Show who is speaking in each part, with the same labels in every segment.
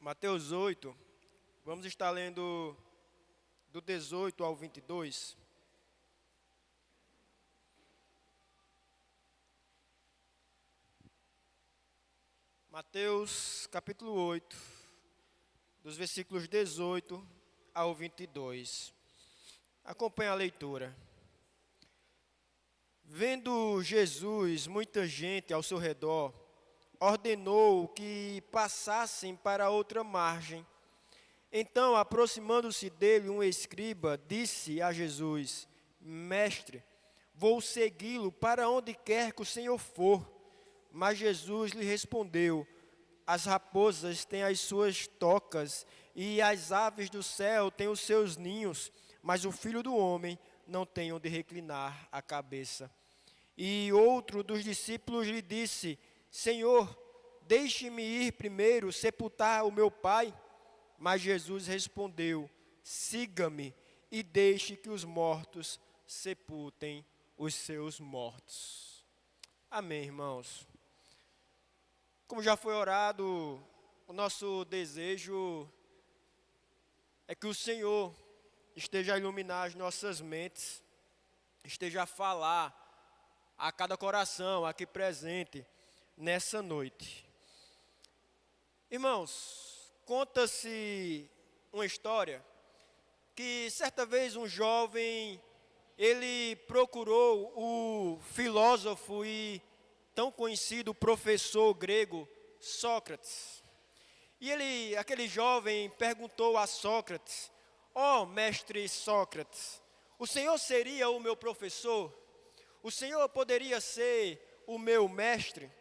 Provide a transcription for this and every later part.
Speaker 1: Mateus 8, vamos estar lendo do 18 ao 22. Mateus capítulo 8, dos versículos 18 ao 22. Acompanhe a leitura. Vendo Jesus muita gente ao seu redor, ordenou que passassem para outra margem. Então, aproximando-se dele um escriba, disse a Jesus: Mestre, vou segui-lo para onde quer que o Senhor for. Mas Jesus lhe respondeu: As raposas têm as suas tocas e as aves do céu têm os seus ninhos, mas o Filho do Homem não tem onde reclinar a cabeça. E outro dos discípulos lhe disse: Senhor, deixe-me ir primeiro sepultar o meu pai. Mas Jesus respondeu: Siga-me e deixe que os mortos sepultem os seus mortos. Amém, irmãos. Como já foi orado, o nosso desejo é que o Senhor esteja a iluminar as nossas mentes, esteja a falar a cada coração aqui presente nessa noite. Irmãos, conta-se uma história que certa vez um jovem, ele procurou o filósofo e tão conhecido professor grego Sócrates. E aquele jovem perguntou a Sócrates: Ó mestre Sócrates, o senhor seria o meu professor? O senhor poderia ser o meu mestre?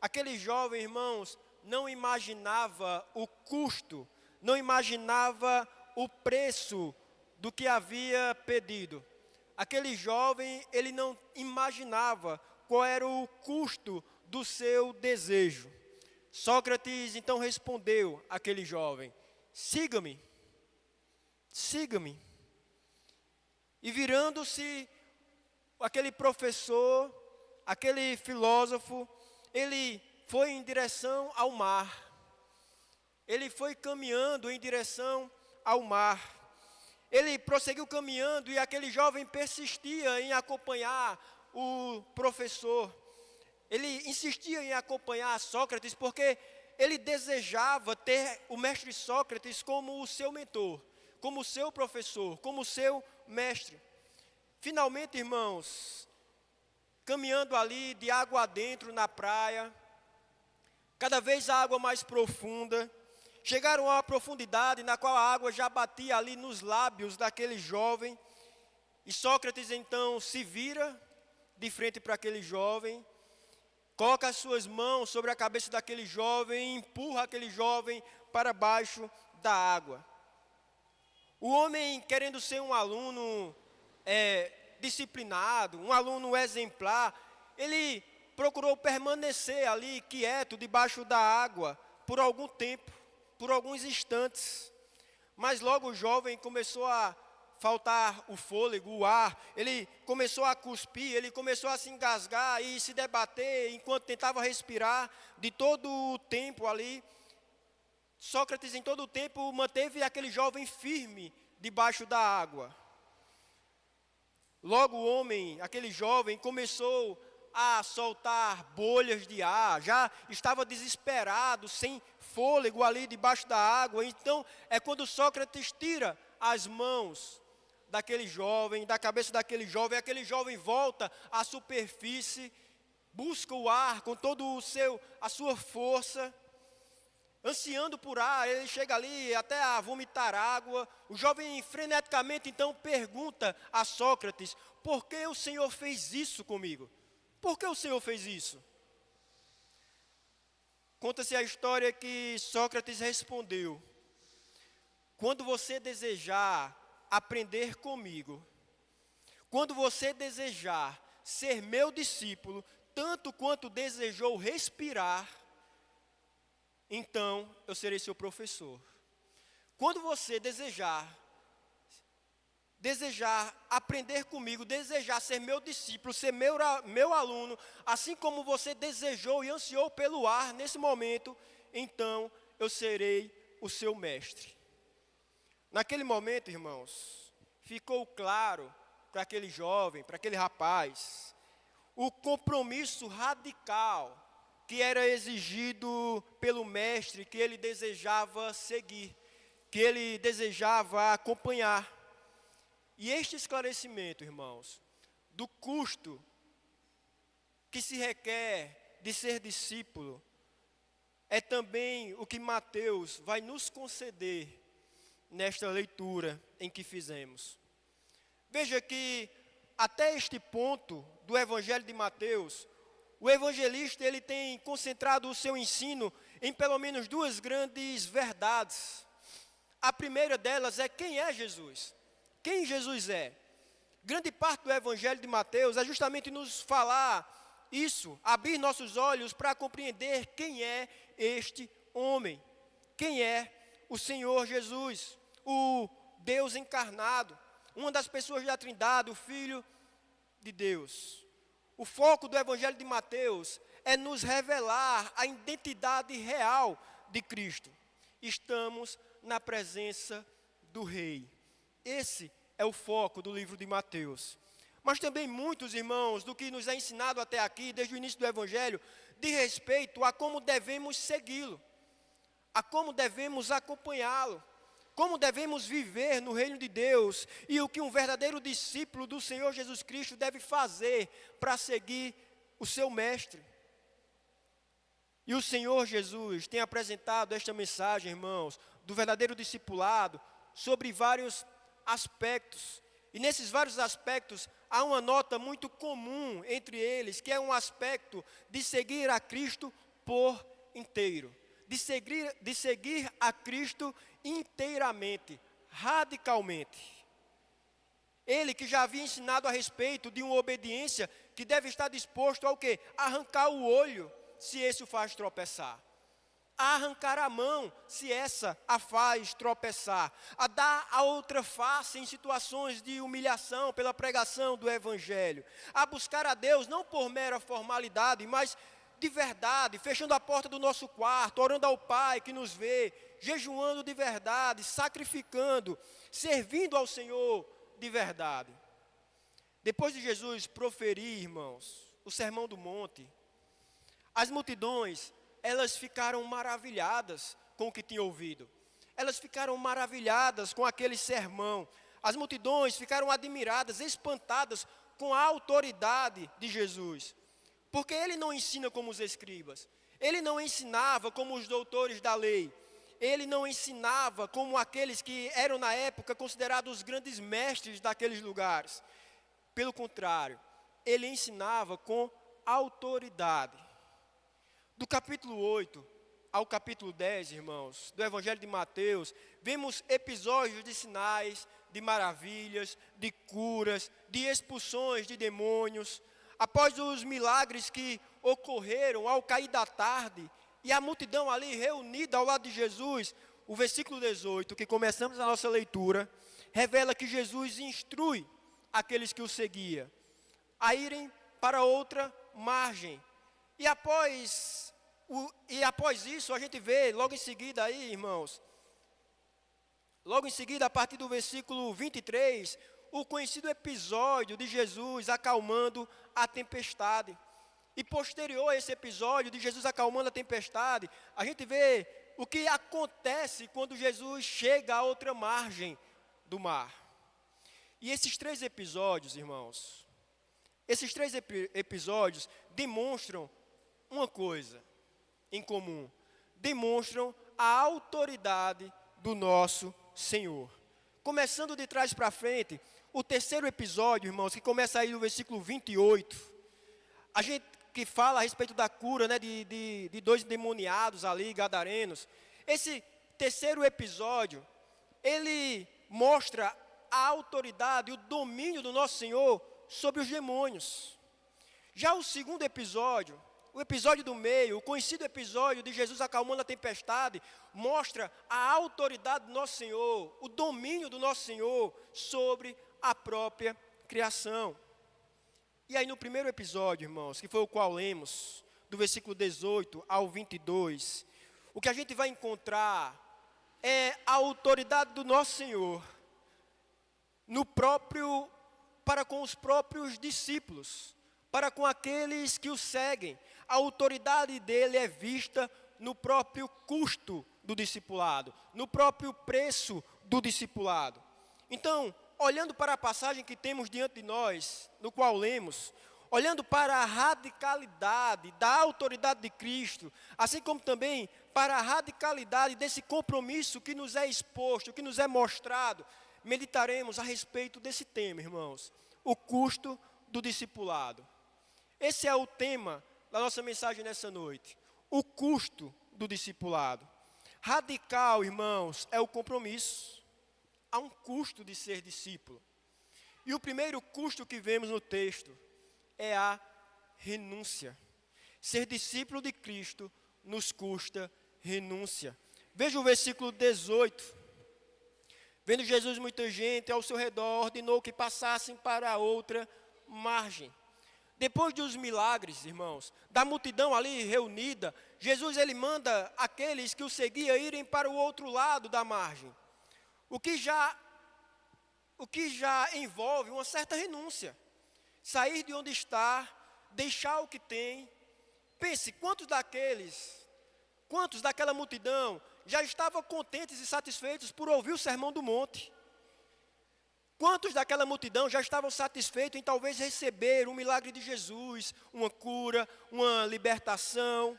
Speaker 1: Aquele jovem, irmãos, não imaginava o custo, não imaginava o preço do que havia pedido. Aquele jovem, ele não imaginava qual era o custo do seu desejo. Sócrates então respondeu àquele jovem: Siga-me, siga-me. E virando-se, aquele professor, aquele filósofo, ele foi em direção ao mar. Ele foi caminhando em direção ao mar. Ele prosseguiu caminhando e aquele jovem persistia em acompanhar o professor. Ele insistia em acompanhar Sócrates porque ele desejava ter o mestre Sócrates como o seu mentor, como o seu professor, como o seu mestre. Finalmente, irmãos, caminhando ali de água adentro na praia, cada vez a água mais profunda, chegaram a uma profundidade na qual a água já batia ali nos lábios daquele jovem. E Sócrates então se vira de frente para aquele jovem, coloca as suas mãos sobre a cabeça daquele jovem e empurra aquele jovem para baixo da água. O homem, querendo ser um aluno disciplinado, um aluno exemplar, ele procurou permanecer ali quieto debaixo da água por algum tempo, por alguns instantes. Mas logo o jovem começou a faltar o fôlego, o ar, ele começou a cuspir, ele começou a se engasgar e se debater enquanto tentava respirar de todo o tempo ali. Sócrates em todo o tempo manteve aquele jovem firme debaixo da água. Logo o homem, aquele jovem, começou a soltar bolhas de ar, já estava desesperado, sem fôlego ali debaixo da água. Então é quando Sócrates tira as mãos daquele jovem, da cabeça daquele jovem, aquele jovem volta à superfície, busca o ar com todo a sua força, ansiando por ar. Ele chega ali até a vomitar água. O jovem freneticamente então pergunta a Sócrates: Por que o Senhor fez isso comigo? Por que o Senhor fez isso? Conta-se a história que Sócrates respondeu: Quando você desejar aprender comigo, quando você desejar ser meu discípulo, tanto quanto desejou respirar, então eu serei seu professor. Quando você desejar aprender comigo, desejar ser meu discípulo, ser meu aluno, assim como você desejou e ansiou pelo ar nesse momento, então eu serei o seu mestre. Naquele momento, irmãos, ficou claro para aquele jovem, para aquele rapaz, o compromisso radical que era exigido pelo mestre, que ele desejava seguir, que ele desejava acompanhar. E este esclarecimento, irmãos, do custo que se requer de ser discípulo, é também o que Mateus vai nos conceder nesta leitura em que fizemos. Veja que até este ponto do Evangelho de Mateus, o evangelista ele tem concentrado o seu ensino em pelo menos duas grandes verdades. A primeira delas é quem é Jesus. Quem Jesus é? Grande parte do Evangelho de Mateus é justamente nos falar isso, abrir nossos olhos para compreender quem é este homem. Quem é o Senhor Jesus, o Deus encarnado, uma das pessoas da Trindade, o Filho de Deus. O foco do Evangelho de Mateus é nos revelar a identidade real de Cristo. Estamos na presença do Rei. Esse é o foco do livro de Mateus. Mas também muitos, irmãos, do que nos é ensinado até aqui, desde o início do Evangelho, de respeito a como devemos segui-lo, a como devemos acompanhá-lo, como devemos viver no reino de Deus e o que um verdadeiro discípulo do Senhor Jesus Cristo deve fazer para seguir o seu mestre. E o Senhor Jesus tem apresentado esta mensagem, irmãos, do verdadeiro discipulado sobre vários aspectos. E nesses vários aspectos, há uma nota muito comum entre eles, que é um aspecto de seguir a Cristo por inteiro. De seguir a Cristo inteiramente, radicalmente. Ele que já havia ensinado a respeito de uma obediência que deve estar disposto ao quê? Arrancar o olho, se esse o faz tropeçar. A arrancar a mão, se essa a faz tropeçar, a dar a outra face em situações de humilhação pela pregação do Evangelho, a buscar a Deus não por mera formalidade, mas de verdade, fechando a porta do nosso quarto, orando ao Pai que nos vê, jejuando de verdade, sacrificando, servindo ao Senhor de verdade. Depois de Jesus proferir, irmãos, o Sermão do Monte, as multidões, elas ficaram maravilhadas com o que tinham ouvido. Elas ficaram maravilhadas com aquele sermão. As multidões ficaram admiradas, espantadas com a autoridade de Jesus. Porque ele não ensina como os escribas. Ele não ensinava como os doutores da lei. Ele não ensinava como aqueles que eram na época considerados os grandes mestres daqueles lugares. Pelo contrário, ele ensinava com autoridade. Do capítulo 8 ao capítulo 10, irmãos, do Evangelho de Mateus, vemos episódios de sinais, de maravilhas, de curas, de expulsões de demônios. Após os milagres que ocorreram ao cair da tarde, e a multidão ali reunida ao lado de Jesus, o versículo 18, que começamos a nossa leitura, revela que Jesus instrui aqueles que o seguiam a irem para outra margem. E após isso, a gente vê, logo em seguida aí, irmãos, logo em seguida, a partir do versículo 23, o conhecido episódio de Jesus acalmando a tempestade. E posterior a esse episódio de Jesus acalmando a tempestade, a gente vê o que acontece quando Jesus chega à outra margem do mar. E esses três episódios, irmãos, episódios demonstram uma coisa em comum. Demonstram a autoridade do nosso Senhor. Começando de trás para frente, o terceiro episódio, irmãos, que começa aí no versículo 28, a gente que fala a respeito da cura, né, de dois endemoniados ali, gadarenos. Esse terceiro episódio, ele mostra a autoridade, o domínio do nosso Senhor sobre os demônios. Já o segundo episódio, o episódio do meio, o conhecido episódio de Jesus acalmando a tempestade, mostra a autoridade do nosso Senhor, o domínio do nosso Senhor sobre a própria criação. E aí no primeiro episódio, irmãos, que foi o qual lemos, do versículo 18 ao 22, o que a gente vai encontrar é a autoridade do nosso Senhor para com os próprios discípulos, para com aqueles que o seguem. A autoridade dele é vista no próprio custo do discipulado, no próprio preço do discipulado. Então, olhando para a passagem que temos diante de nós, no qual lemos, olhando para a radicalidade da autoridade de Cristo, assim como também para a radicalidade desse compromisso que nos é exposto, que nos é mostrado, meditaremos a respeito desse tema, irmãos, o custo do discipulado. Esse é o tema da nossa mensagem nessa noite, o custo do discipulado. Radical, irmãos, é o compromisso. Há um custo de ser discípulo. E o primeiro custo que vemos no texto é a renúncia. Ser discípulo de Cristo nos custa renúncia. Veja o versículo 18. Vendo Jesus muita gente ao seu redor, ordenou que passassem para a outra margem. Depois dos milagres, irmãos, da multidão ali reunida, Jesus ele manda aqueles que o seguiam irem para o outro lado da margem. O que já envolve uma certa renúncia. Sair de onde está, deixar o que tem. Pense, quantos daquela multidão já estavam contentes e satisfeitos por ouvir o Sermão do Monte? Quantos daquela multidão já estavam satisfeitos em talvez receber um milagre de Jesus, uma cura, uma libertação?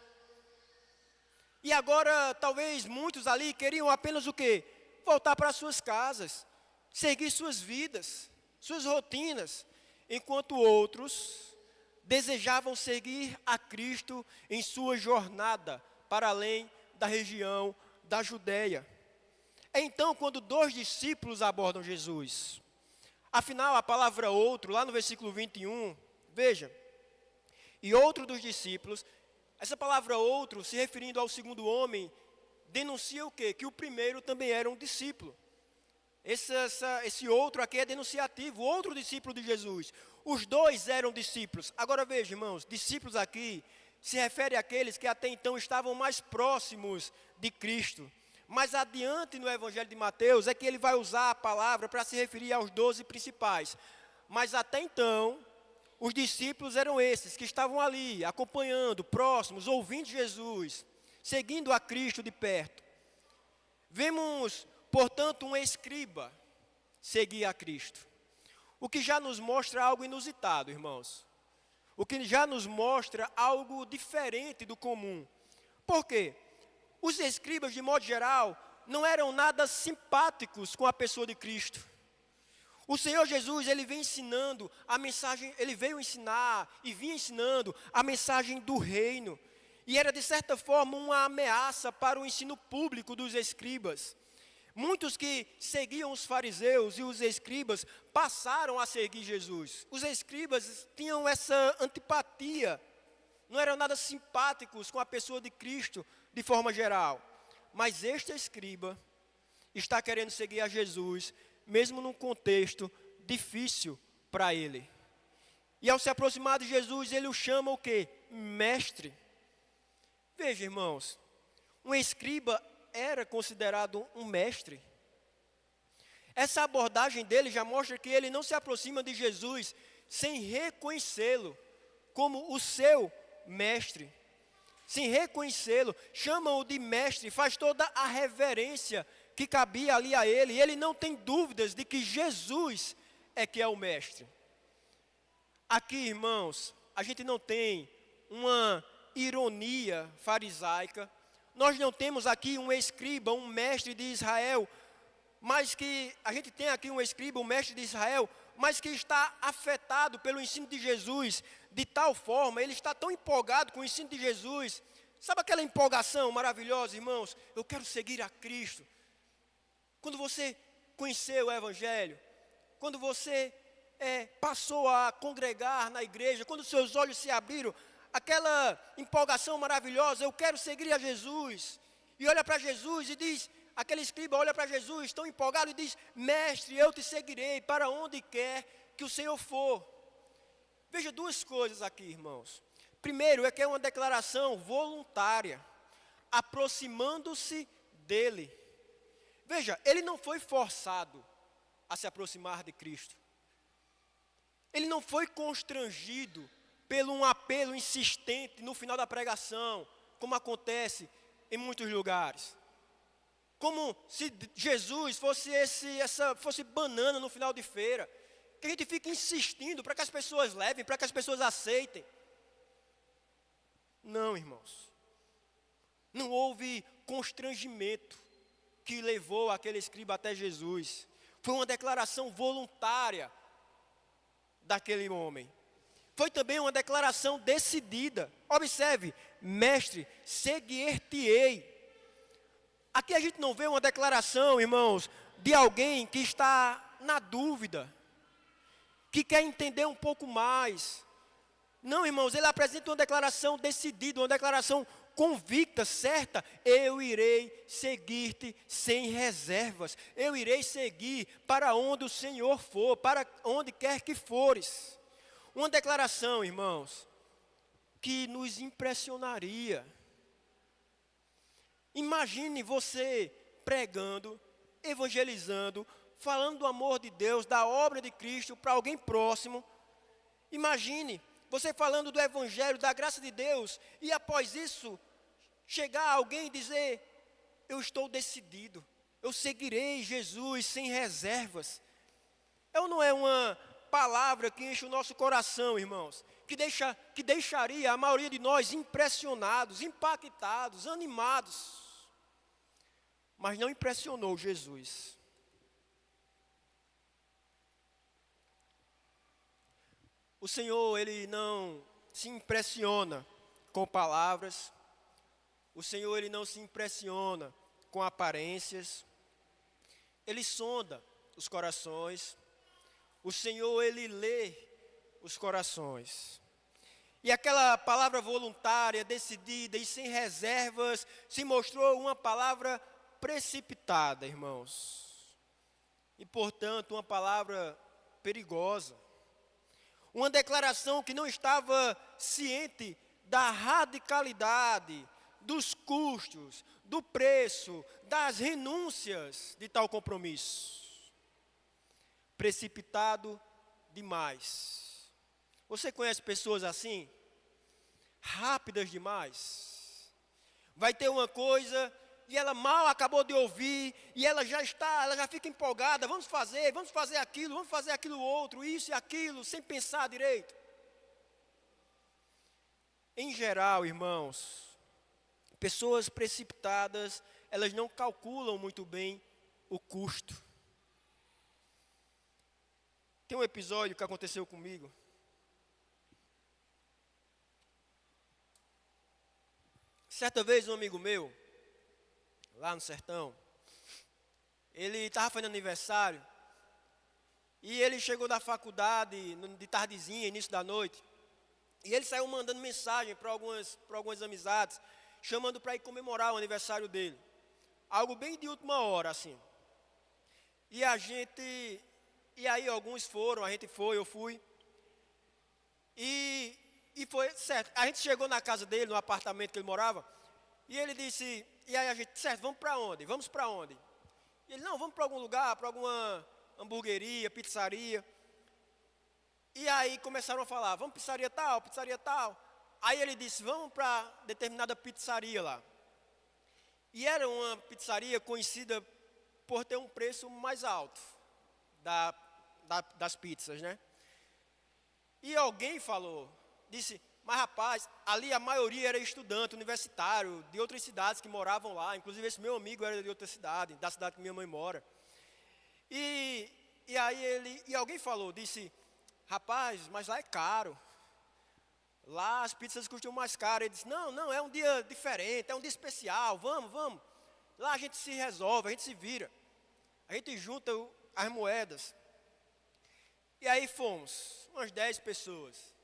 Speaker 1: E agora, talvez muitos ali queriam apenas o quê? Voltar para suas casas, seguir suas vidas, suas rotinas, enquanto outros desejavam seguir a Cristo em sua jornada para além da região da Judéia. É então quando dois discípulos abordam Jesus. Afinal, a palavra outro, lá no versículo 21, veja, e outro dos discípulos, essa palavra outro, se referindo ao segundo homem, denuncia o quê? Que o primeiro também era um discípulo. Esse outro aqui é denunciativo, outro discípulo de Jesus. Os dois eram discípulos. Agora veja, irmãos, discípulos aqui se refere àqueles que até então estavam mais próximos de Cristo. Mais adiante no Evangelho de Mateus é que ele vai usar a palavra para se referir aos 12 principais. Mas até então, os discípulos eram esses que estavam ali, acompanhando, próximos, ouvindo Jesus, seguindo a Cristo de perto. Vemos, portanto, um escriba seguir a Cristo. O que já nos mostra algo inusitado, irmãos. O que já nos mostra algo diferente do comum. Por quê? Os escribas, de modo geral, não eram nada simpáticos com a pessoa de Cristo. O Senhor Jesus, ele vem ensinando a mensagem, ele veio ensinar e vinha ensinando a mensagem do reino. E era, de certa forma, uma ameaça para o ensino público dos escribas. Muitos que seguiam os fariseus e os escribas passaram a seguir Jesus. Os escribas tinham essa antipatia, não eram nada simpáticos com a pessoa de Cristo de forma geral. Mas este escriba está querendo seguir a Jesus, mesmo num contexto difícil para ele. E ao se aproximar de Jesus, ele o chama o quê? Mestre. Veja, irmãos, um escriba era considerado um mestre. Essa abordagem dele já mostra que ele não se aproxima de Jesus sem reconhecê-lo como o seu mestre. Sem reconhecê-lo, chama-o de mestre, faz toda a reverência que cabia ali a ele. E ele não tem dúvidas de que Jesus é que é o mestre. Aqui, irmãos, a gente não tem uma ironia farisaica. Nós não temos aqui um escriba, um mestre de Israel, mas que a gente tem aqui um escriba, um mestre de Israel, mas que está afetado pelo ensino de Jesus, de tal forma, ele está tão empolgado com o ensino de Jesus. Sabe aquela empolgação maravilhosa, irmãos? Eu quero seguir a Cristo. Quando você conheceu o Evangelho, quando você passou a congregar na igreja, quando seus olhos se abriram, aquela empolgação maravilhosa, eu quero seguir a Jesus. E olha para Jesus e diz, aquele escriba olha para Jesus, tão empolgado, e diz, mestre, eu te seguirei para onde quer que o Senhor for. Veja duas coisas aqui, irmãos. Primeiro, é que é uma declaração voluntária, aproximando-se dele. Veja, ele não foi forçado a se aproximar de Cristo. Ele não foi constrangido pelo um apelo insistente no final da pregação, como acontece em muitos lugares. Como se Jesus fosse banana no final de feira, que a gente fica insistindo para que as pessoas levem, para que as pessoas aceitem. Não, irmãos. Não houve constrangimento que levou aquele escriba até Jesus. Foi uma declaração voluntária daquele homem. Foi também uma declaração decidida. Observe, mestre, seguir-te-ei. Aqui a gente não vê uma declaração, irmãos, de alguém que está na dúvida, que quer entender um pouco mais. Não, irmãos, ele apresenta uma declaração decidida, uma declaração convicta, certa. Eu irei seguir-te sem reservas. Eu irei seguir para onde o Senhor for, para onde quer que fores. Uma declaração, irmãos, que nos impressionaria. Imagine você pregando, evangelizando, falando do amor de Deus, da obra de Cristo para alguém próximo. Imagine você falando do evangelho, da graça de Deus, e após isso, chegar alguém e dizer, eu estou decidido, eu seguirei Jesus sem reservas. Ou não é uma palavra que enche o nosso coração, irmãos, que deixaria a maioria de nós impressionados, impactados, animados. Mas não impressionou Jesus. O Senhor, Ele não se impressiona com palavras. O Senhor, Ele não se impressiona com aparências. Ele sonda os corações. O Senhor, Ele lê os corações. E aquela palavra voluntária, decidida e sem reservas, se mostrou uma palavra precipitada, irmãos. E, portanto, uma palavra perigosa. Uma declaração que não estava ciente da radicalidade, dos custos, do preço, das renúncias de tal compromisso. Precipitado demais. Você conhece pessoas assim? Rápidas demais. Vai ter uma coisa e ela mal acabou de ouvir e ela já fica empolgada, vamos fazer aquilo outro, isso e aquilo, sem pensar direito. Em geral, irmãos, pessoas precipitadas, elas não calculam muito bem o custo. Tem um episódio que aconteceu comigo. Certa vez um amigo meu, lá no sertão, ele estava fazendo aniversário, e ele chegou da faculdade de tardezinha, início da noite, e ele saiu mandando mensagem para algumas amizades, chamando para ir comemorar o aniversário dele. Algo bem de última hora, assim. E aí alguns foram, a gente foi, eu fui. E foi certo. A gente chegou na casa dele, no apartamento que ele morava, e ele disse, e aí a gente, certo, vamos para onde? Vamos para onde? E ele, não, vamos para algum lugar, para alguma hamburgueria, pizzaria. E aí começaram a falar, vamos pizzaria tal, pizzaria tal. Aí ele disse, vamos para determinada pizzaria lá. E era uma pizzaria conhecida por ter um preço mais alto das pizzas, né? E alguém falou, disse, mas rapaz, ali a maioria era estudante, universitário, de outras cidades que moravam lá. Inclusive esse meu amigo era de outra cidade, da cidade que minha mãe mora. E aí alguém falou, disse, rapaz, mas lá é caro. Lá as pizzas custam mais caro. Ele disse, não, é um dia diferente, é um dia especial, vamos. Lá a gente se resolve, a gente se vira. A gente junta as moedas. E aí fomos, umas 10 pessoas,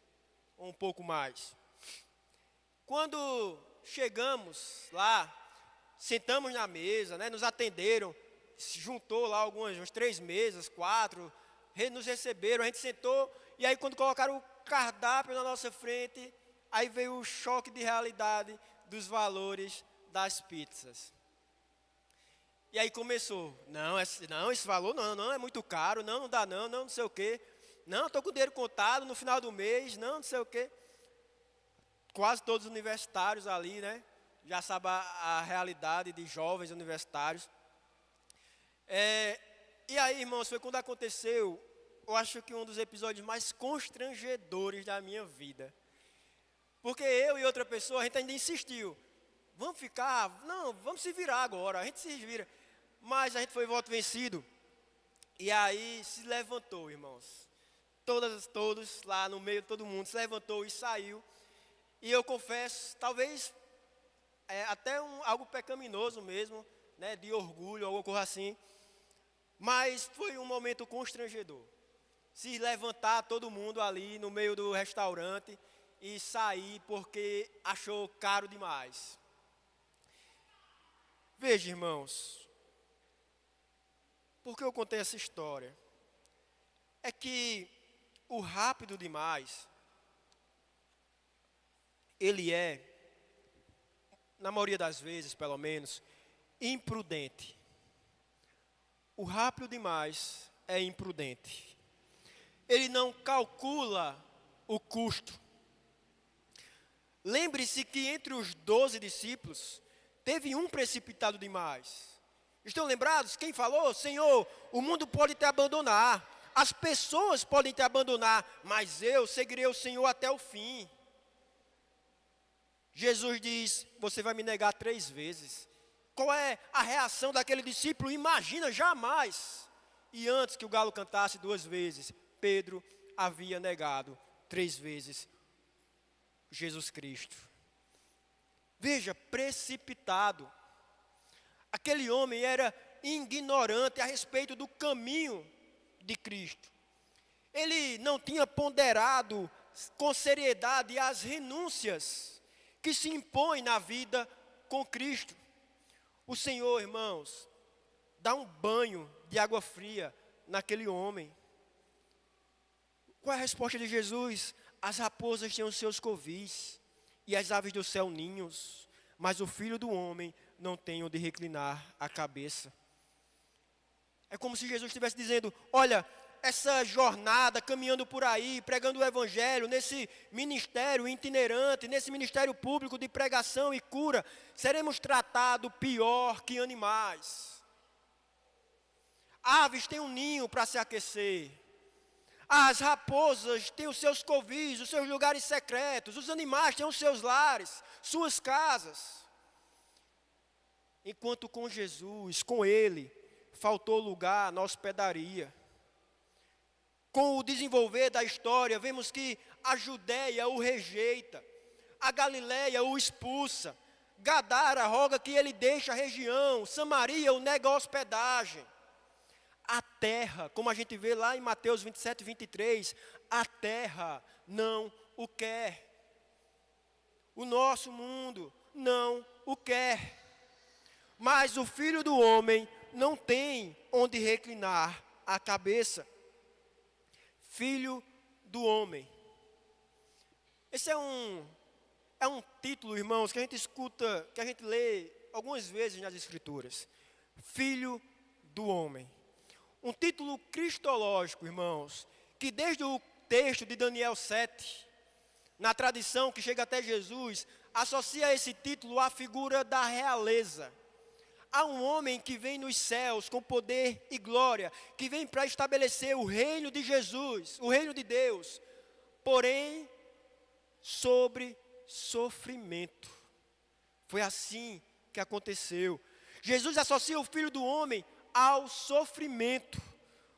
Speaker 1: ou um pouco mais. Quando chegamos lá, sentamos na mesa, né, nos atenderam, se juntou lá umas 3 mesas, 4, nos receberam, a gente sentou, e aí quando colocaram o cardápio na nossa frente, aí veio o choque de realidade dos valores das pizzas. E aí começou, não, esse valor não, é muito caro, não dá não sei o quê. Não, estou com dinheiro contado no final do mês, não sei o quê. Quase todos os universitários ali, né? Já sabem a realidade de jovens universitários. E aí, irmãos, foi quando aconteceu, eu acho que um dos episódios mais constrangedores da minha vida. Porque eu e outra pessoa, a gente ainda insistiu. Vamos ficar, não, vamos se virar agora, a gente se vira. Mas a gente foi voto vencido. E aí se levantou, irmãos. Todos lá no meio, todo mundo se levantou e saiu. E eu confesso, talvez até algo pecaminoso mesmo, né, de orgulho, alguma coisa assim. Mas foi um momento constrangedor. Se levantar todo mundo ali no meio do restaurante e sair porque achou caro demais. Veja, irmãos, por que eu contei essa história? É que o rápido demais, ele é, na maioria das vezes, pelo menos, imprudente. O rápido demais é imprudente. Ele não calcula o custo. Lembre-se que entre os 12 discípulos, teve um precipitado demais. Estão lembrados? Quem falou? Senhor, o mundo pode te abandonar, as pessoas podem te abandonar, mas eu seguirei o Senhor até o fim. Jesus diz, você vai me negar 3 vezes. Qual é a reação daquele discípulo? Imagina, jamais. E antes que o galo cantasse 2 vezes, Pedro havia negado 3 vezes Jesus Cristo. Veja, precipitado. Aquele homem era ignorante a respeito do caminho de Cristo. Ele não tinha ponderado com seriedade as renúncias que se impõem na vida com Cristo. O Senhor, irmãos, dá um banho de água fria naquele homem. Qual é a resposta de Jesus? As raposas têm os seus covis e as aves do céu ninhos, mas o Filho do Homem não tem onde reclinar a cabeça. É como se Jesus estivesse dizendo, olha, essa jornada, caminhando por aí, pregando o Evangelho, nesse ministério itinerante, nesse ministério público de pregação e cura, seremos tratados pior que animais. Aves têm um ninho para se aquecer. As raposas têm os seus covis, os seus lugares secretos. Os animais têm os seus lares, suas casas. Enquanto com Jesus, com Ele, faltou lugar na hospedaria. Com o desenvolver da história, vemos que a Judéia o rejeita, a Galiléia o expulsa, Gadara roga que ele deixe a região, Samaria o nega a hospedagem. A terra, como a gente vê lá em Mateus 27, 23, a terra não o quer. O nosso mundo não o quer. Mas o Filho do Homem não tem onde reclinar a cabeça. Filho do Homem. Esse é um título, irmãos, que a gente escuta, que a gente lê algumas vezes nas Escrituras. Filho do Homem. Um título cristológico, irmãos, que desde o texto de Daniel 7, na tradição que chega até Jesus, associa esse título à figura da realeza. Há um homem que vem nos céus com poder e glória, que vem para estabelecer o reino de Jesus, o reino de Deus, porém, sobre sofrimento. Foi assim que aconteceu. Jesus associa o Filho do Homem ao sofrimento.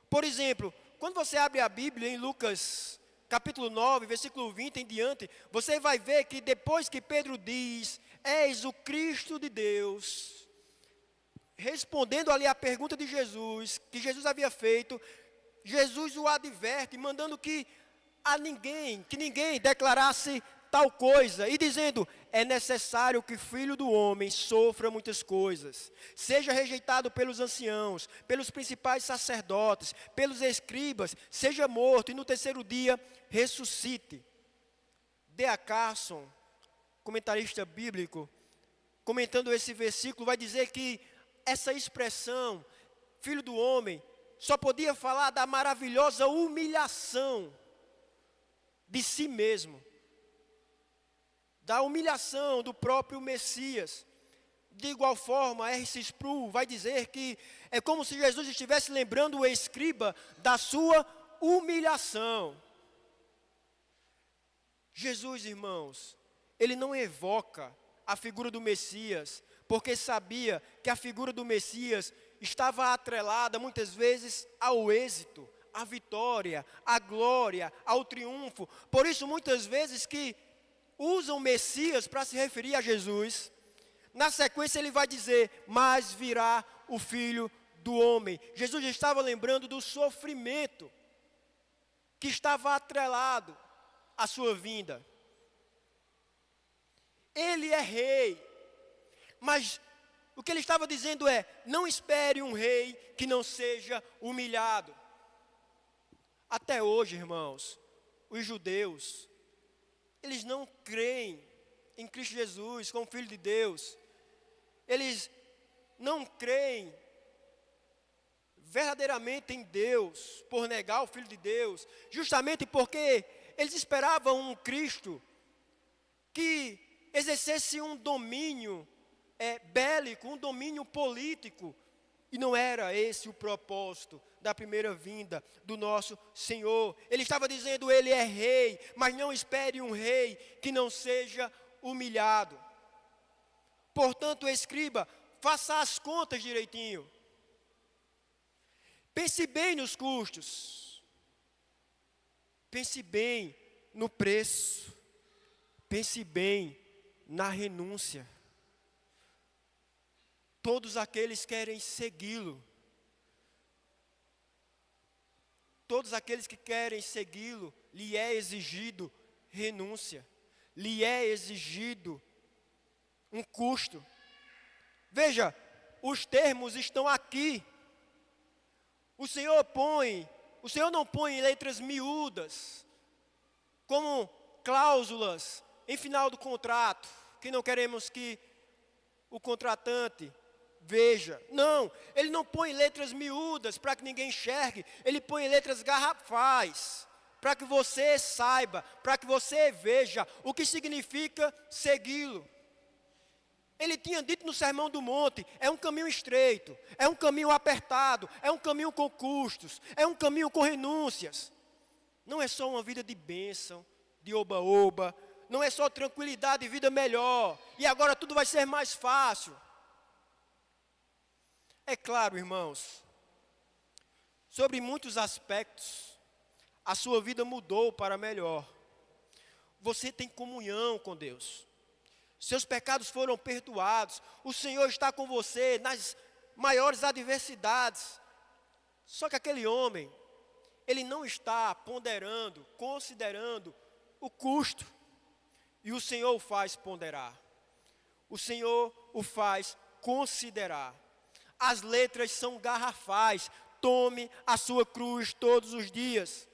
Speaker 1: Por exemplo, quando você abre a Bíblia em Lucas capítulo 9, versículo 20 em diante, você vai ver que depois que Pedro diz, és o Cristo de Deus, respondendo ali a pergunta de Jesus, que Jesus havia feito, Jesus o adverte, mandando que ninguém declarasse tal coisa, e dizendo, é necessário que o Filho do Homem sofra muitas coisas, seja rejeitado pelos anciãos, pelos principais sacerdotes, pelos escribas, seja morto e no 3º dia ressuscite. D.A. Carson, comentarista bíblico, comentando esse versículo, vai dizer que essa expressão, filho do homem, só podia falar da maravilhosa humilhação de si mesmo, da humilhação do próprio Messias. De igual forma, R.C. Sproul vai dizer que é como se Jesus estivesse lembrando o escriba da sua humilhação. Jesus, irmãos, ele não evoca a figura do Messias, porque sabia que a figura do Messias estava atrelada muitas vezes ao êxito, à vitória, à glória, ao triunfo. Por isso, muitas vezes que usam Messias para se referir a Jesus, na sequência ele vai dizer, mas virá o Filho do Homem. Jesus estava lembrando do sofrimento que estava atrelado à sua vinda. Ele é rei, mas o que ele estava dizendo é, não espere um rei que não seja humilhado. Até hoje, irmãos, os judeus, eles não creem em Cristo Jesus como Filho de Deus. Eles não creem verdadeiramente em Deus, por negar o Filho de Deus, justamente porque eles esperavam um Cristo que exercesse um domínio bélico, um domínio político, e não era esse o propósito da primeira vinda do nosso Senhor. Ele estava dizendo, ele é rei, mas não espere um rei que não seja humilhado. Portanto, escriba, faça as contas direitinho. Pense bem nos custos. Pense bem no preço. Pense bem na renúncia. Todos aqueles querem segui-lo. Todos aqueles que querem segui-lo, lhe é exigido renúncia. Lhe é exigido um custo. Veja, os termos estão aqui. O Senhor não põe letras miúdas, como cláusulas em final do contrato, que não queremos que o contratante veja. Não, ele não põe letras miúdas para que ninguém enxergue, ele põe letras garrafais, para que você saiba, para que você veja o que significa segui-lo. Ele tinha dito no Sermão do Monte, é um caminho estreito, é um caminho apertado, é um caminho com custos, é um caminho com renúncias. Não é só uma vida de bênção, de oba-oba, não é só tranquilidade e vida melhor, e agora tudo vai ser mais fácil. É claro, irmãos, sobre muitos aspectos, a sua vida mudou para melhor. Você tem comunhão com Deus. Seus pecados foram perdoados. O Senhor está com você nas maiores adversidades. Só que aquele homem, ele não está ponderando, considerando o custo. E o Senhor o faz ponderar. O Senhor o faz considerar. As letras são garrafais. Tome a sua cruz todos os dias.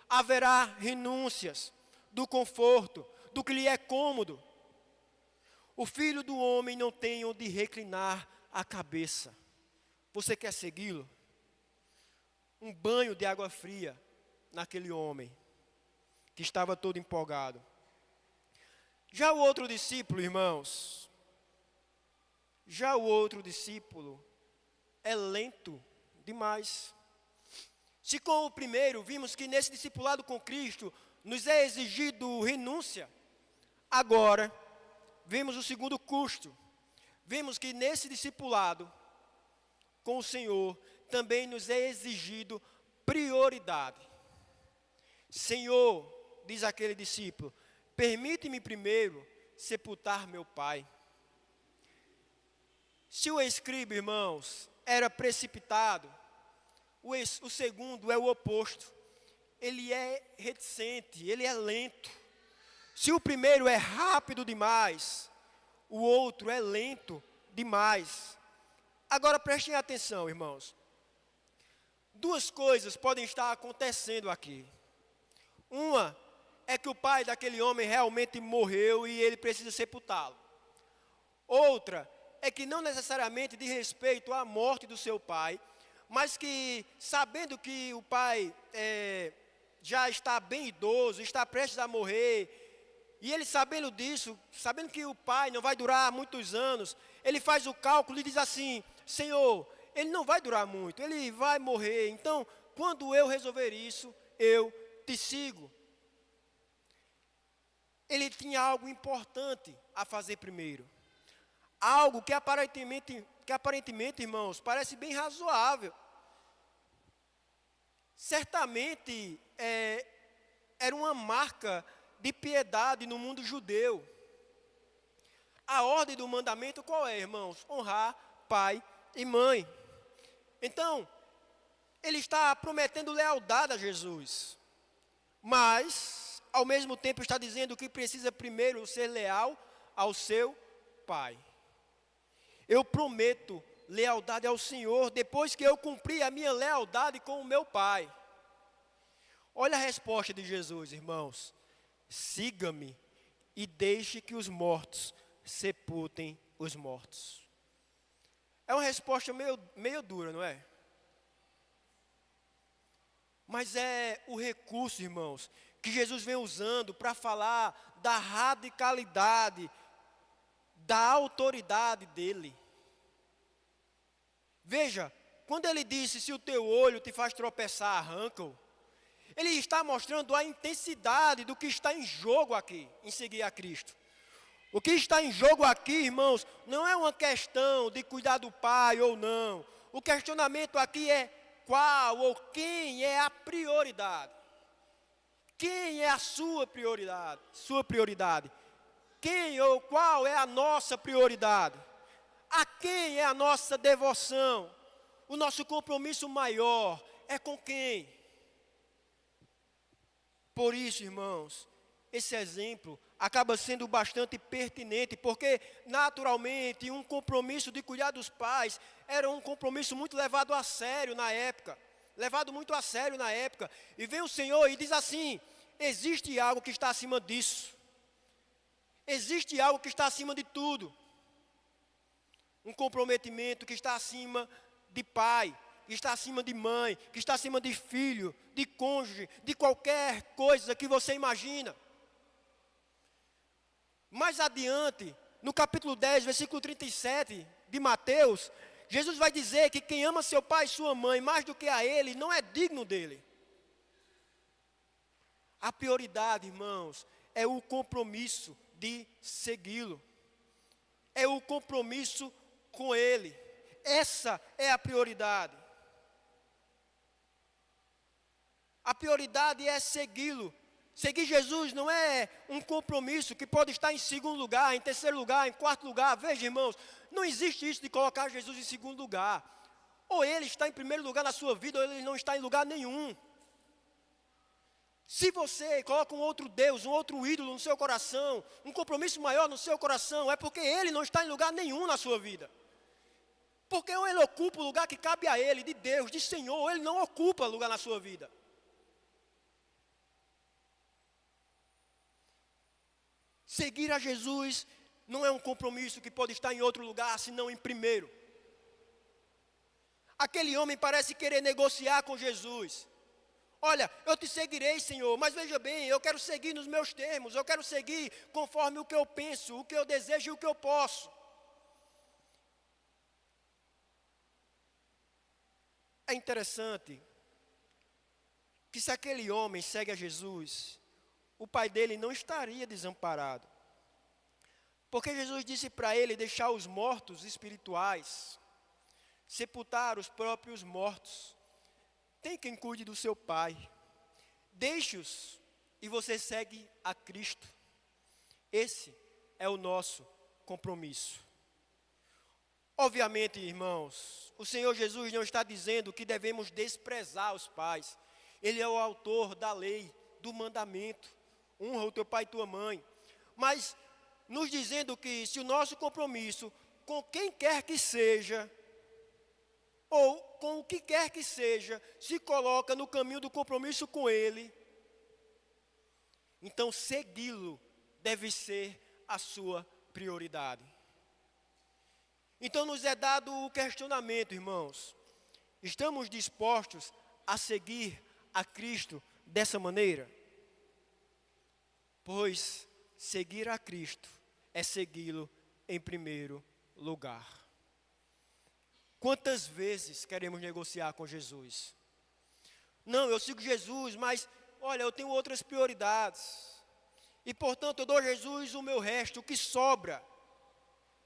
Speaker 1: Haverá renúncias do conforto, do que lhe é cômodo. O Filho do Homem não tem onde reclinar a cabeça. Você quer segui-lo? Um banho de água fria naquele homem que estava todo empolgado. Já o outro discípulo, irmãos, é lento demais. Se com o primeiro vimos que nesse discipulado com Cristo nos é exigido renúncia, agora vemos o segundo custo. Vemos que nesse discipulado com o Senhor também nos é exigido prioridade. Senhor, diz aquele discípulo, permite-me primeiro sepultar meu pai. Se o escriba, irmãos, era precipitado, o segundo é o oposto. Ele é reticente, ele é lento. Se o primeiro é rápido demais, o outro é lento demais. Agora prestem atenção, irmãos. Duas coisas podem estar acontecendo aqui. Uma é que o pai daquele homem realmente morreu e ele precisa sepultá-lo. Outra é que não necessariamente diz respeito à morte do seu pai, mas que, sabendo que o pai já está bem idoso, está prestes a morrer, e ele sabendo disso, sabendo que o pai não vai durar muitos anos, ele faz o cálculo e diz assim: Senhor, ele não vai durar muito, ele vai morrer, então, quando eu resolver isso, eu te sigo. Ele tinha algo importante a fazer primeiro. Algo que aparentemente, irmãos, parece bem razoável. Certamente era uma marca de piedade no mundo judeu. A ordem do mandamento qual é, irmãos? Honrar pai e mãe. Então, ele está prometendo lealdade a Jesus. Mas, ao mesmo tempo, está dizendo que precisa primeiro ser leal ao seu pai. Eu prometo lealdade ao Senhor depois que eu cumprir a minha lealdade com o meu pai. Olha a resposta de Jesus, irmãos. Siga-me e deixe que os mortos sepultem os mortos. É uma resposta meio dura, não é? Mas é o recurso, irmãos, que Jesus vem usando para falar da radicalidade, da autoridade dele. Veja, quando ele disse: se o teu olho te faz tropeçar, arranca-o, ele está mostrando a intensidade do que está em jogo aqui, em seguir a Cristo. O que está em jogo aqui, irmãos, não é uma questão de cuidar do pai ou não. O questionamento aqui é qual ou quem é a prioridade. Quem é a sua prioridade? Sua prioridade. Quem ou qual é a nossa prioridade? A quem é a nossa devoção? O nosso compromisso maior é com quem? Por isso, irmãos, esse exemplo acaba sendo bastante pertinente, porque naturalmente um compromisso de cuidar dos pais era um compromisso muito levado a sério na época. E vem o Senhor e diz assim: existe algo que está acima disso. Existe algo que está acima de tudo. Um comprometimento que está acima de pai, que está acima de mãe, que está acima de filho, de cônjuge, de qualquer coisa que você imagina. Mais adiante, no capítulo 10, versículo 37 de Mateus, Jesus vai dizer que quem ama seu pai e sua mãe mais do que a ele, não é digno dele. A prioridade, irmãos, é o compromisso de segui-lo. É o compromisso com ele. Essa é a prioridade. A prioridade é segui-lo. Seguir Jesus não é um compromisso que pode estar em segundo lugar, em terceiro lugar, em quarto lugar. Veja, irmãos, não existe isso de colocar Jesus em segundo lugar. Ou ele está em primeiro lugar na sua vida, ou ele não está em lugar nenhum. Se você coloca um outro Deus, um outro ídolo no seu coração, um compromisso maior no seu coração, é porque ele não está em lugar nenhum na sua vida. Porque ou ele ocupa o lugar que cabe a ele, de Deus, de Senhor, ou ele não ocupa lugar na sua vida. Seguir a Jesus não é um compromisso que pode estar em outro lugar, senão em primeiro. Aquele homem parece querer negociar com Jesus. Olha, eu te seguirei, Senhor, mas veja bem, eu quero seguir nos meus termos, eu quero seguir conforme o que eu penso, o que eu desejo e o que eu posso. É interessante que se aquele homem segue a Jesus, o pai dele não estaria desamparado. Porque Jesus disse para ele deixar os mortos espirituais, sepultar os próprios mortos. Tem quem cuide do seu pai. Deixe-os e você segue a Cristo. Esse é o nosso compromisso. Obviamente, irmãos, o Senhor Jesus não está dizendo que devemos desprezar os pais. Ele é o autor da lei, do mandamento. Honra o teu pai e tua mãe. Mas nos dizendo que se o nosso compromisso com quem quer que seja, ou com o que quer que seja, se coloca no caminho do compromisso com ele, então segui-lo deve ser a sua prioridade. Então nos é dado o questionamento, irmãos. Estamos dispostos a seguir a Cristo dessa maneira? Pois seguir a Cristo é segui-lo em primeiro lugar. Quantas vezes queremos negociar com Jesus? Não, eu sigo Jesus, mas olha, eu tenho outras prioridades. E portanto eu dou a Jesus o meu resto, o que sobra.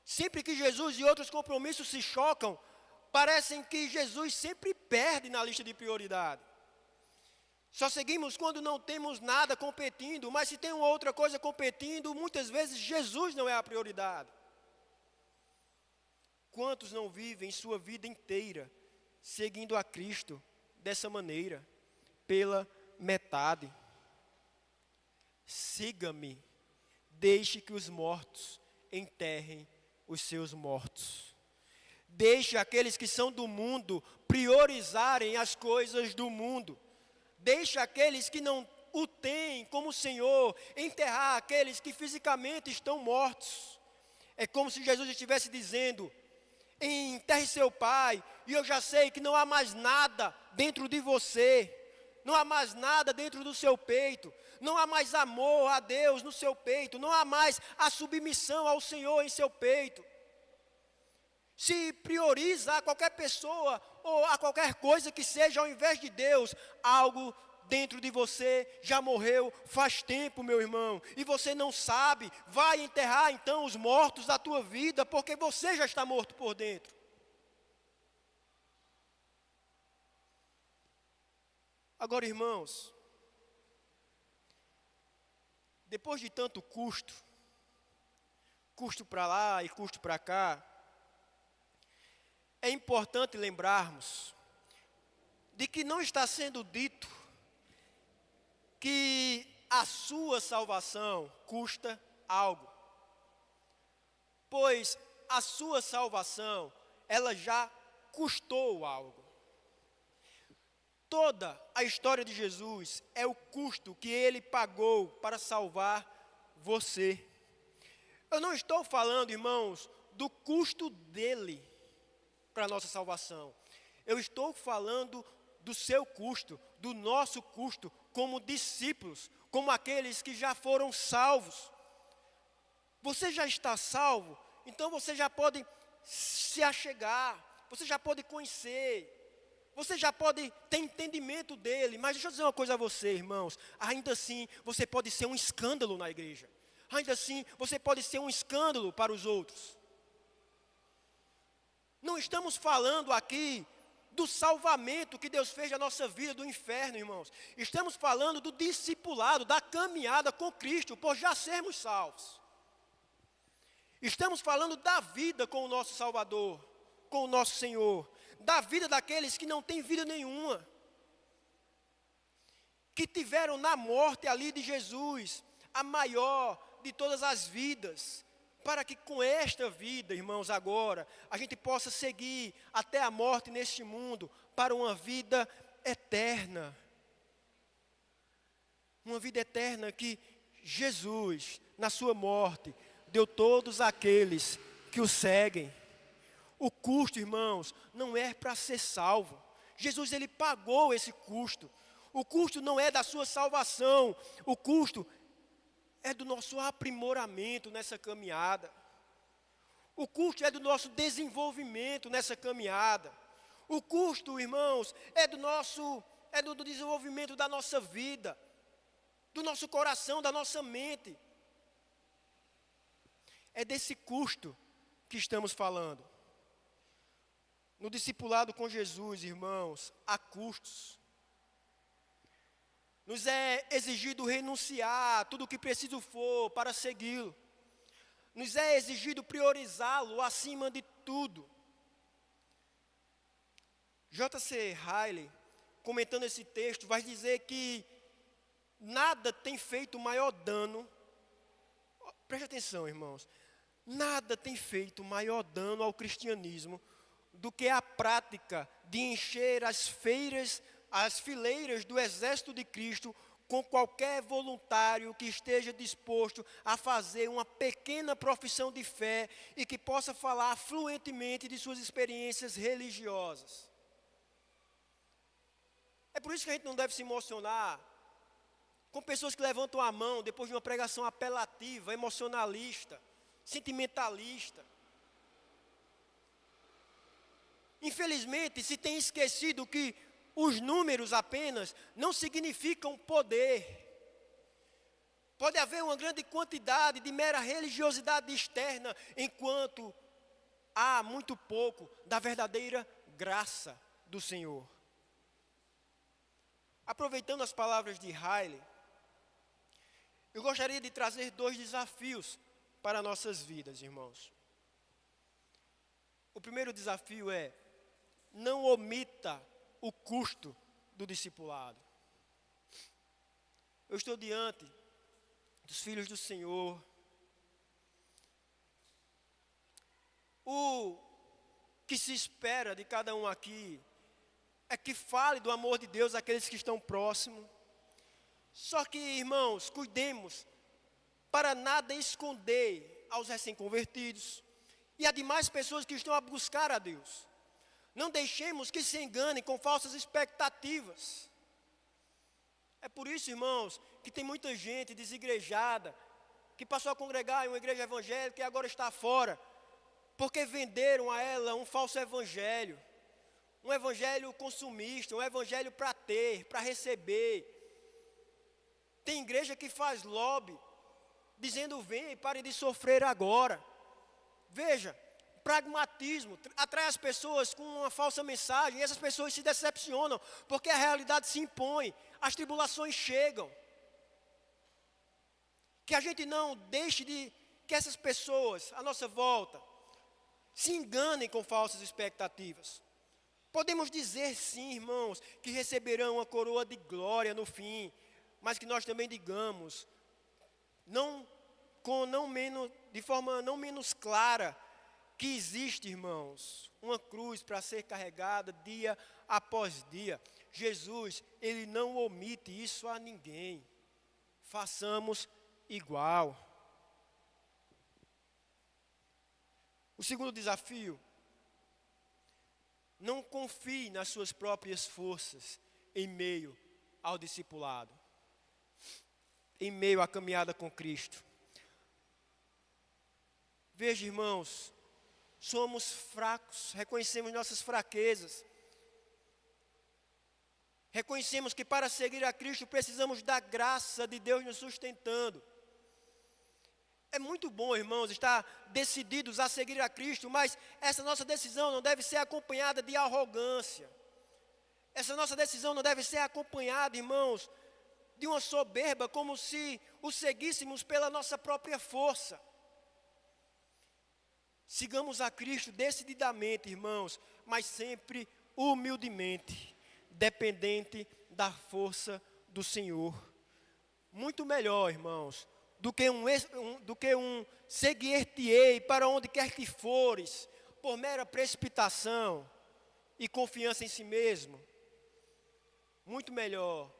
Speaker 1: Sempre que Jesus e outros compromissos se chocam, parecem que Jesus sempre perde na lista de prioridade. Só seguimos quando não temos nada competindo, mas se tem uma outra coisa competindo, muitas vezes Jesus não é a prioridade. Quantos não vivem sua vida inteira seguindo a Cristo dessa maneira, pela metade? Siga-me, deixe que os mortos enterrem os seus mortos. Deixe aqueles que são do mundo priorizarem as coisas do mundo. Deixe aqueles que não o têm como Senhor enterrar aqueles que fisicamente estão mortos. É como se Jesus estivesse dizendo: enterre seu pai, e eu já sei que não há mais nada dentro de você, não há mais nada dentro do seu peito, não há mais amor a Deus no seu peito, não há mais a submissão ao Senhor em seu peito. Se prioriza a qualquer pessoa ou a qualquer coisa que seja ao invés de Deus, algo dentro de você já morreu faz tempo, meu irmão, e você não sabe, vai enterrar então os mortos da tua vida, porque você já está morto por dentro. Agora, irmãos, depois de tanto custo para lá e custo para cá, é importante lembrarmos de que não está sendo dito que a sua salvação custa algo. Pois a sua salvação, ela já custou algo. Toda a história de Jesus é o custo que ele pagou para salvar você. Eu não estou falando, irmãos, do custo dele para a nossa salvação. Eu estou falando do seu custo, do nosso custo como discípulos, como aqueles que já foram salvos. Você já está salvo, então você já pode se achegar, você já pode conhecer, você já pode ter entendimento dele. Mas deixa eu dizer uma coisa a você, irmãos, ainda assim você pode ser um escândalo na igreja, ainda assim você pode ser um escândalo para os outros. Não estamos falando aqui do salvamento que Deus fez na nossa vida do inferno, irmãos. Estamos falando do discipulado, da caminhada com Cristo, por já sermos salvos. Estamos falando da vida com o nosso Salvador, com o nosso Senhor, da vida daqueles que não têm vida nenhuma, que tiveram na morte ali de Jesus, a maior de todas as vidas, para que com esta vida, irmãos, agora, a gente possa seguir até a morte neste mundo, para uma vida eterna. Uma vida eterna que Jesus, na sua morte, deu todos aqueles que o seguem. O custo, irmãos, não é para ser salvo. Jesus, ele pagou esse custo. O custo não é da sua salvação, o custo é do nosso aprimoramento nessa caminhada. O custo é do nosso desenvolvimento nessa caminhada. O custo, irmãos, é do desenvolvimento da nossa vida, do nosso coração, da nossa mente. É desse custo que estamos falando. No discipulado com Jesus, irmãos, há custos. Nos é exigido renunciar a tudo o que preciso for para segui-lo. Nos é exigido priorizá-lo acima de tudo. J.C. Ryle, comentando esse texto, vai dizer que nada tem feito maior dano. Preste atenção, irmãos. Nada tem feito maior dano ao cristianismo do que a prática de encher as fileiras do exército de Cristo com qualquer voluntário que esteja disposto a fazer uma pequena profissão de fé e que possa falar fluentemente de suas experiências religiosas. É por isso que a gente não deve se emocionar com pessoas que levantam a mão depois de uma pregação apelativa, emocionalista, sentimentalista. Infelizmente, se tem esquecido que os números apenas não significam poder. Pode haver uma grande quantidade de mera religiosidade externa, enquanto há muito pouco da verdadeira graça do Senhor. Aproveitando as palavras de Riley, eu gostaria de trazer 2 desafios para nossas vidas, irmãos. O primeiro desafio é: não omita o custo do discipulado. Eu estou diante dos filhos do Senhor. O que se espera de cada um aqui é que fale do amor de Deus àqueles que estão próximos. Só que, irmãos, cuidemos para nada esconder aos recém-convertidos e a demais pessoas que estão a buscar a Deus. Não deixemos que se enganem com falsas expectativas. É por isso, irmãos, que tem muita gente desigrejada, que passou a congregar em uma igreja evangélica e agora está fora, porque venderam a ela um falso evangelho. Um evangelho consumista, um evangelho para ter, para receber. Tem igreja que faz lobby, dizendo: vem e pare de sofrer agora. Veja, pragmatismo atrai as pessoas com uma falsa mensagem, e essas pessoas se decepcionam, porque a realidade se impõe, as tribulações chegam. Que a gente não deixe que essas pessoas à nossa volta se enganem com falsas expectativas. Podemos dizer sim, irmãos, que receberão uma coroa de glória no fim, mas que nós também digamos, de forma não menos clara, que existe, irmãos, uma cruz para ser carregada dia após dia. Jesus, Ele não omite isso a ninguém. Façamos igual. O segundo desafio: não confie nas suas próprias forças em meio ao discipulado, em meio à caminhada com Cristo. Veja, irmãos, somos fracos, reconhecemos nossas fraquezas. Reconhecemos que para seguir a Cristo precisamos da graça de Deus nos sustentando. É muito bom, irmãos, estar decididos a seguir a Cristo, mas essa nossa decisão não deve ser acompanhada de arrogância. Essa nossa decisão não deve ser acompanhada, irmãos, de uma soberba, como se o seguíssemos pela nossa própria força. Sigamos a Cristo decididamente, irmãos, mas sempre humildemente, dependente da força do Senhor. Muito melhor, irmãos, do que um seguir-te-ei para onde quer que fores, por mera precipitação e confiança em si mesmo. Muito melhor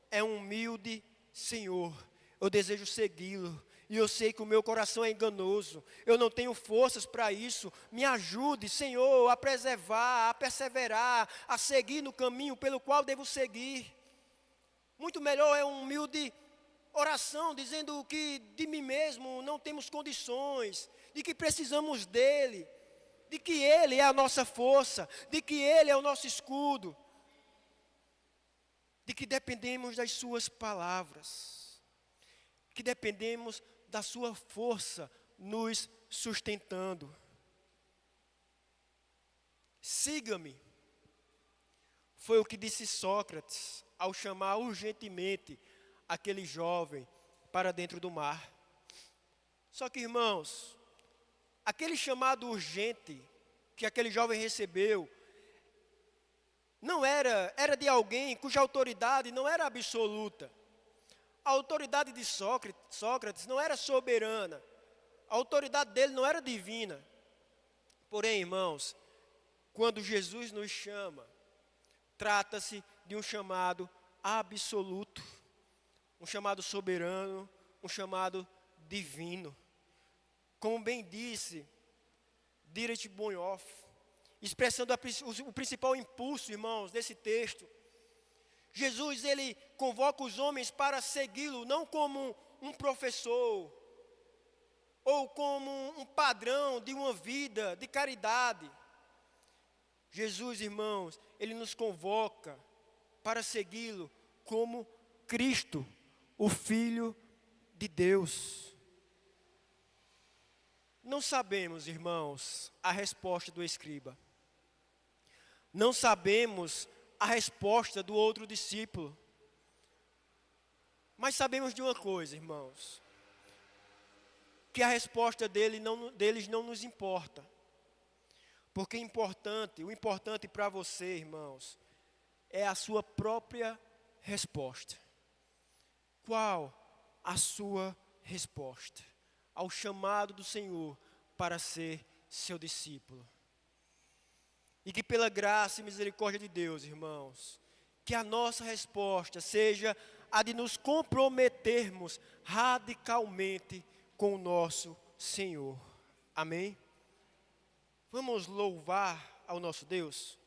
Speaker 1: é um humilde Senhor. Eu desejo segui-lo. E eu sei que o meu coração é enganoso. Eu não tenho forças para isso. Me ajude, Senhor, a preservar, a perseverar, a seguir no caminho pelo qual devo seguir. Muito melhor é um humilde oração, dizendo que de mim mesmo não temos condições, de que precisamos dEle, de que Ele é a nossa força, de que Ele é o nosso escudo, de que dependemos das Suas palavras, que dependemos da Sua força nos sustentando. Siga-me, foi o que disse Sócrates ao chamar urgentemente aquele jovem para dentro do mar. Só que, irmãos, aquele chamado urgente que aquele jovem recebeu era de alguém cuja autoridade não era absoluta. A autoridade de Sócrates não era soberana. A autoridade dele não era divina. Porém, irmãos, quando Jesus nos chama, trata-se de um chamado absoluto. um chamado soberano, um chamado divino. Como bem disse Dietrich Bonhoeffer, expressando o principal impulso, irmãos, desse texto. Jesus, ele convoca os homens para segui-lo, não como um professor, ou como um padrão de uma vida de caridade. Jesus, irmãos, ele nos convoca para segui-lo como Cristo, o Filho de Deus. Não sabemos, irmãos, a resposta do escriba. Não sabemos a resposta do outro discípulo. Mas sabemos de uma coisa, irmãos, que a resposta deles não nos importa. Porque o importante para você, irmãos, é a sua própria resposta. Qual a sua resposta ao chamado do Senhor para ser seu discípulo? E que pela graça e misericórdia de Deus, irmãos, que a nossa resposta seja a de nos comprometermos radicalmente com o nosso Senhor. Amém? Vamos louvar ao nosso Deus?